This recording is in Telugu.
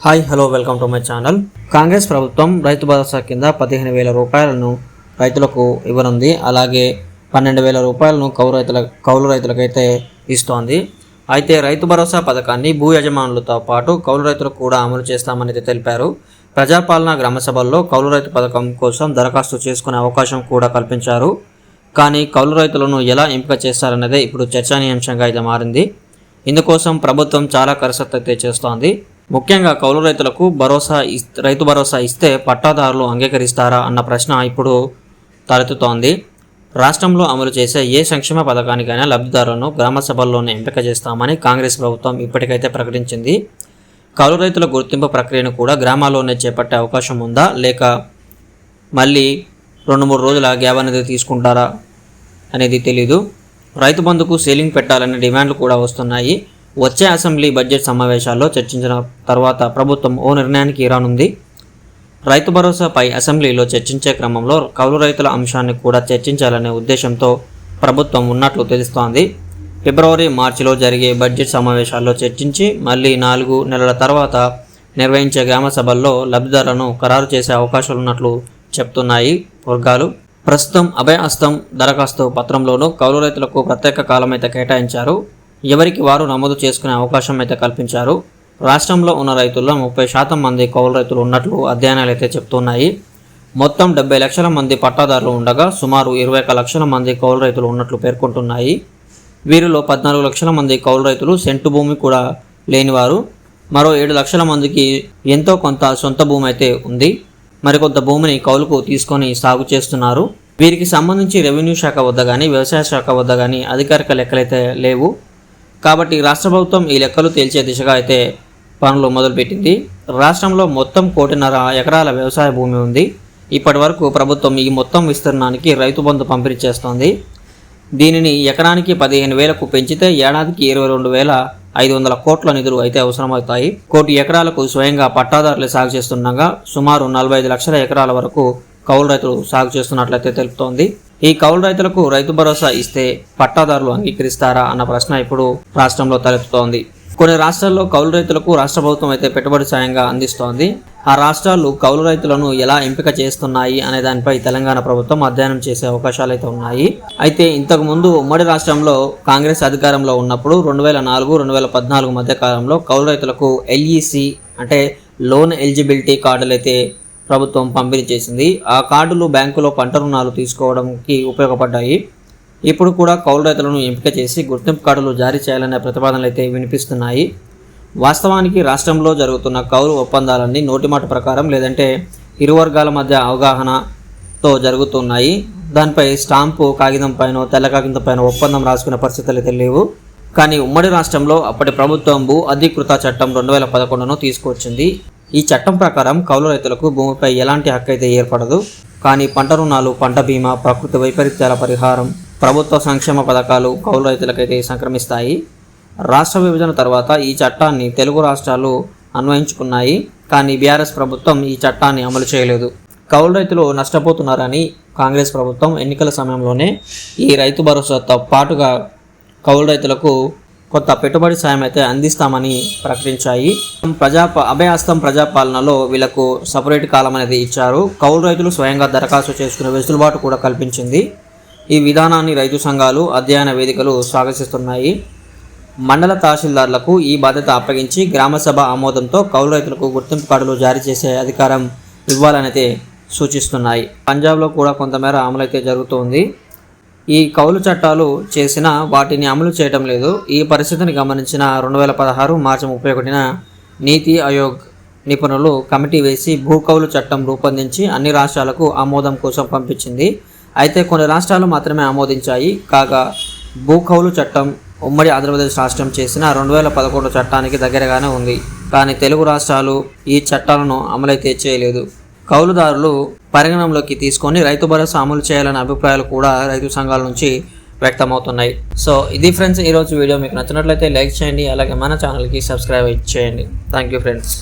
Hi hello welcome to my channel. Congress ప్రభుత్వం రైతు భరోసా కింద 15,000 రూపాయలను రైతులకు ఇవ్వనుంది. అలాగే 12,000 రూపాయలను కౌలు రైతులకైతే ఇస్తోంది. అయితే రైతు భరోసా పథకాన్ని భూ యజమానులతో పాటు కౌలు రైతులకు కూడా అమలు చేస్తామని తెలిపారు. ప్రజాపాలన గ్రామ సభల్లో కౌలు రైతు పథకం కోసం దరఖాస్తు చేసుకునే అవకాశం కూడా కల్పించారు. కానీ కౌలు రైతులను ఎలా ఎంపిక చేస్తారన్నదే ఇప్పుడు చర్చనీయాంశంగా అయితే మారింది. ఇందుకోసం ప్రభుత్వం చాలా కసరత్తు అయితే చేస్తోంది. ముఖ్యంగా కౌలు రైతులకు రైతు భరోసా ఇస్తే పట్టాదారులు అంగీకరిస్తారా అన్న ప్రశ్న ఇప్పుడు తలెత్తుతోంది. రాష్ట్రంలో అమలు చేసే ఏ సంక్షేమ పథకానికైనా లబ్ధిదారులను గ్రామ సభల్లోనే ఎంపిక చేస్తామని కాంగ్రెస్ ప్రభుత్వం ఇప్పటికైతే ప్రకటించింది. కౌలు రైతుల గుర్తింపు ప్రక్రియను కూడా గ్రామాల్లోనే చేపట్టే అవకాశం ఉందా, లేక మళ్ళీ 2-3 రోజుల గ్యాప్ అనేది తీసుకుంటారా అనేది తెలీదు. రైతు బంధుకు సీలింగ్ పెట్టాలనే డిమాండ్లు కూడా వస్తున్నాయి. వచ్చే అసెంబ్లీ బడ్జెట్ సమావేశాల్లో చర్చించిన తర్వాత ప్రభుత్వం ఓ నిర్ణయానికి రానుంది. రైతు భరోసాపై అసెంబ్లీలో చర్చించే క్రమంలో కౌలు రైతుల అంశాన్ని కూడా చర్చించాలనే ఉద్దేశంతో ప్రభుత్వం ఉన్నట్లు తెలుస్తోంది. ఫిబ్రవరి, మార్చిలో జరిగే బడ్జెట్ సమావేశాల్లో చర్చించి మళ్ళీ 4 నెలల తర్వాత నిర్వహించే గ్రామ సభల్లో లబ్ధిదారులను ఖరారు చేసే అవకాశాలున్నట్లు చెప్తున్నాయి వర్గాలు. ప్రస్తుతం అభయ హస్తం దరఖాస్తు పత్రంలోనూ కౌలు రైతులకు ప్రత్యేక కాలం అయితే కేటాయించారు. ఎవరికి వారు నమోదు చేసుకునే అవకాశం అయితే కల్పించారు. రాష్ట్రంలో ఉన్న రైతుల్లో 30% మంది కౌలు రైతులు ఉన్నట్లు అధ్యయనాలు అయితే చెప్తున్నాయి. మొత్తం 70 లక్షల మంది పట్టాదారులు ఉండగా సుమారు 21 లక్షల మంది కౌలు రైతులు ఉన్నట్లు పేర్కొంటున్నాయి. వీరిలో 14 లక్షల మంది కౌలు రైతులు సెంటు భూమి కూడా లేనివారు. మరో 7 లక్షల మందికి ఎంతో కొంత సొంత భూమి అయితే ఉంది. మరికొంత భూమిని కౌలుకు తీసుకొని సాగు చేస్తున్నారు. వీరికి సంబంధించి రెవెన్యూ శాఖ వద్ద కానీ వ్యవసాయ శాఖ వద్ద కానీ అధికారిక లెక్కలైతే లేవు. కాబట్టి రాష్ట్ర ప్రభుత్వం ఈ లెక్కలు తేల్చే దిశగా అయితే పనులు మొదలుపెట్టింది. రాష్ట్రంలో మొత్తం 1.5 ఎకరాల వ్యవసాయ భూమి ఉంది. ఇప్పటి వరకు ప్రభుత్వం ఈ మొత్తం విస్తీర్ణానికి రైతు బంధు పంపిణీ చేస్తోంది. దీనిని ఎకరానికి 15,000కు పెంచితే ఏడాదికి 22,500 కోట్ల నిధులు అయితే అవసరమవుతాయి. 1,000 ఎకరాలకు స్వయంగా పట్టాదారులు సాగు చేస్తుండగా సుమారు 45 లక్షల ఎకరాల వరకు కౌలు రైతులు సాగు చేస్తున్నట్లయితే తెలుపుతోంది. ఈ కౌలు రైతులకు రైతు భరోసా ఇస్తే పట్టాదారులు అంగీకరిస్తారా అన్న ప్రశ్న ఇప్పుడు రాష్ట్రంలో తలెత్తుతోంది. కొన్ని రాష్ట్రాల్లో కౌలు రైతులకు రాష్ట్ర ప్రభుత్వం అయితే పెట్టుబడి సాయంగా అందిస్తోంది. ఆ రాష్ట్రాలు కౌలు రైతులను ఎలా ఎంపిక చేస్తున్నాయి అనే దానిపై తెలంగాణ ప్రభుత్వం అధ్యయనం చేసే అవకాశాలు అయితే ఉన్నాయి. అయితే ఇంతకుముందు ఉమ్మడి రాష్ట్రంలో కాంగ్రెస్ అధికారంలో ఉన్నప్పుడు 2004-2014 మధ్య కాలంలో కౌలు రైతులకు LEC అంటే లోన్ ఎలిజిబిలిటీ కార్డులు అయితే ప్రభుత్వం పంపిణీ చేసింది. ఆ కార్డులు బ్యాంకులో పంట రుణాలు తీసుకోవడానికి ఉపయోగపడ్డాయి. ఇప్పుడు కూడా కౌలు రైతులను ఎంపిక చేసి గుర్తింపు కార్డులు జారీ చేయాలనే ప్రతిపాదనలు అయితే వినిపిస్తున్నాయి. వాస్తవానికి రాష్ట్రంలో జరుగుతున్న కౌలు ఒప్పందాలన్నీ నోటిమాట ప్రకారం లేదంటే ఇరు వర్గాల మధ్య అవగాహనతో జరుగుతున్నాయి. దానిపై స్టాంపు కాగితం పైన తెల్ల కాగితం పైన ఒప్పందం రాసుకునే పరిస్థితులు అయితే లేవు. కానీ ఉమ్మడి రాష్ట్రంలో అప్పటి ప్రభుత్వం భూ అధికృత చట్టం 2011ను తీసుకొచ్చింది. ఈ చట్టం ప్రకారం కౌలు రైతులకు భూమిపై ఎలాంటి హక్కు అయితే ఏర్పడదు. కానీ పంట రుణాలు, పంట బీమా, ప్రకృతి వైపరీత్యాల పరిహారం, ప్రభుత్వ సంక్షేమ పథకాలు కౌలు రైతులకైతే సంక్రమిస్తాయి. రాష్ట్ర విభజన తర్వాత ఈ చట్టాన్ని తెలుగు రాష్ట్రాలు అన్వయించుకున్నాయి. కానీ బీఆర్ఎస్ ప్రభుత్వం ఈ చట్టాన్ని అమలు చేయలేదు. కౌలు రైతులు నష్టపోతున్నారని కాంగ్రెస్ ప్రభుత్వం ఎన్నికల సమయంలోనే ఈ రైతు భరోసాతో పాటుగా కౌలు రైతులకు కొత్త పెట్టుబడి సాయం అయితే అందిస్తామని ప్రకటించాయి. అభయహస్తం ప్రజాపాలనలో వీళ్లకు సపరేట్ కాలం అనేది ఇచ్చారు. కౌలు రైతులు స్వయంగా దరఖాస్తు చేసుకునే వెసులుబాటు కూడా కల్పించింది. ఈ విధానాన్ని రైతు సంఘాలు, అధ్యయన వేదికలు స్వాగతిస్తున్నాయి. మండల తహసీల్దార్లకు ఈ బాధ్యత అప్పగించి గ్రామసభ ఆమోదంతో కౌలు రైతులకు గుర్తింపు కార్డులు జారీ చేసే అధికారం ఇవ్వాలనైతే సూచిస్తున్నాయి. పంజాబ్లో కూడా కొంతమేర అమలు అయితే జరుగుతోంది. ఈ కౌలు చట్టాలు చేసినా వాటిని అమలు చేయడం లేదు. ఈ పరిస్థితిని గమనించిన 2016 మార్చి 31న నీతి ఆయోగ్ నిపుణులు కమిటీ వేసి భూ కౌలు చట్టం రూపొందించి అన్ని రాష్ట్రాలకు ఆమోదం కోసం పంపించింది. అయితే కొన్ని రాష్ట్రాలు మాత్రమే ఆమోదించాయి. కాగా భూ కౌలు చట్టం ఉమ్మడి ఆంధ్రప్రదేశ్ రాష్ట్రం చేసిన 2011 చట్టానికి దగ్గరగానే ఉంది. కానీ తెలుగు రాష్ట్రాలు ఈ చట్టాలను అమలైతే చేయలేదు. కౌలుదారులు పరిగణనలోకి తీసుకొని రైతు భరోసా అమలు చేయాలనే అభిప్రాయాలు కూడా రైతు సంఘాల నుంచి వ్యక్తమవుతున్నాయి. సో ఇది ఫ్రెండ్స్, ఈరోజు వీడియో మీకు నచ్చినట్లయితే లైక్ చేయండి. అలాగే మన ఛానల్కి సబ్స్క్రైబ్ చేయండి. Thank you friends.